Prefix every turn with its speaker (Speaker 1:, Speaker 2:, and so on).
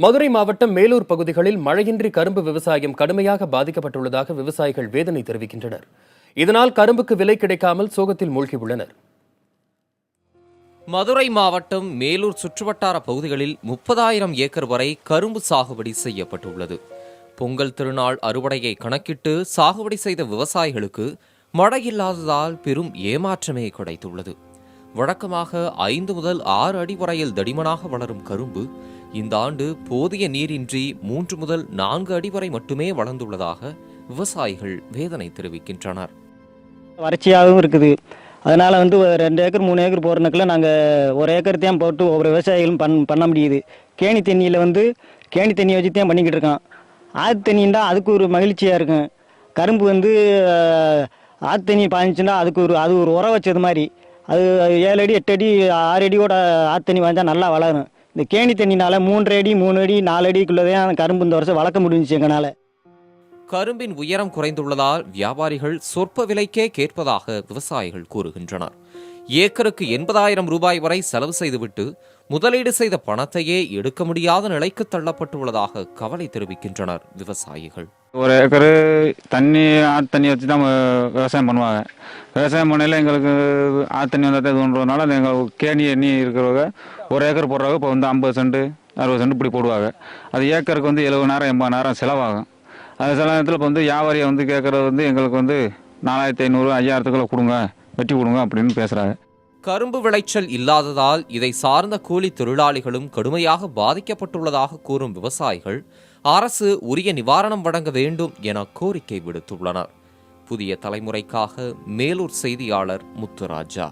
Speaker 1: மதுரை மாவட்டம் மேலூர் பகுதிகளில் மழையின்றி கரும்பு விவசாயம் கடுமையாக பாதிக்கப்பட்டுள்ளதாக விவசாயிகள் வேதனை தெரிவிக்கின்றனர். இதனால் கரும்புக்கு விலை கிடைக்காமல் சோகத்தில் மூழ்கியுள்ளனர்.
Speaker 2: மதுரை மாவட்டம் மேலூர் சுற்றுவட்டார பகுதிகளில் 30,000 ஏக்கர் வரை கரும்பு சாகுபடி செய்யப்பட்டுள்ளது. பொங்கல் திருநாள் அறுவடையை கணக்கிட்டு சாகுபடி செய்த விவசாயிகளுக்கு மழை இல்லாததால் பெரும் ஏமாற்றமே கிடைத்துள்ளது. வழக்கமாக 5 முதல் 6 அடி வரையில் தடிமனாக வளரும் கரும்பு இந்த ஆண்டு போதிய நீரின்றி 3 முதல் 4 அடி வரை மட்டுமே வளர்ந்துள்ளதாக விவசாயிகள் வேதனை தெரிவிக்கின்றனர்.
Speaker 3: வறட்சியாகவும் இருக்குது. அதனால் 2 ஏக்கர் 3 ஏக்கர் போடுறதுக்குள்ள நாங்கள் 1 ஏக்கர் தான் போட்டு ஒவ்வொரு விவசாயிகளும் பண்ண முடியுது. கேணி தண்ணியில் கேணி தண்ணி வச்சு தான் பண்ணிக்கிட்டு இருக்கோம். ஆற்று தண்ணின்னா அதுக்கு ஒரு மகிழ்ச்சியாக இருக்கும். கரும்பு ஆற்று தண்ணி பாய்ஞ்சுன்னா அது ஒரு உரம் வச்சது மாதிரி. அது 7 அடி 8 அடி 6 அடியோட ஆற்று தண்ணி வாய்ந்தால் நல்லா வளரும். இந்த கேணி தண்ணினால 3 அடி 3 அடி 4 அடிக்குள்ளதான் கரும்பு இந்த வருஷம் வளர்க்க முடிஞ்சிச்சு எங்களால்.
Speaker 2: கரும்பின் உயரம் குறைந்துள்ளதால் வியாபாரிகள் சொற்ப விலைக்கே கேட்பதாக விவசாயிகள் கூறுகின்றனர். ஏக்கருக்கு 80,000 ரூபாய் வரை செலவு செய்துவிட்டு முதலீடு செய்த பணத்தையே எடுக்க முடியாத நிலைக்கு தள்ளப்பட்டுள்ளதாக கவலை தெரிவிக்கின்றனர் விவசாயிகள்.
Speaker 4: 1 ஏக்கரு ஆற்று தண்ணி வச்சு தான் விவசாயம் பண்ணுவாங்க. விவசாயம் பண்ணையில் எங்களுக்கு ஆற்று தண்ணி வந்தால் இது பண்ணுறதுனால எங்கள் கேணி எண்ணி இருக்கிறவங்க 1 ஏக்கர் போடுறவங்க இப்போ 50 சென்ட் 60 சென்ட் இப்படி போடுவாங்க. அது ஏக்கருக்கு 70,000 80,000 செலவாகும். அந்த சில நேரத்தில் இப்போ வியாபாரியை கேட்குறது எங்களுக்கு 4,500 5,000 கொடுங்க, வெட்டி கொடுங்க அப்படின்னு பேசுகிறாங்க.
Speaker 2: கரும்பு விளைச்சல் இல்லாததால் இதை சார்ந்த கூலி தொழிலாளிகளும் கடுமையாக பாதிக்கப்பட்டுள்ளதாக கூறும் விவசாயிகள் அரசு உரிய நிவாரணம் வழங்க வேண்டும் என கோரிக்கை விடுத்துள்ளனர். புதிய தலைமுறைக்காக மேலூர் செய்தியாளர் முத்துராஜா.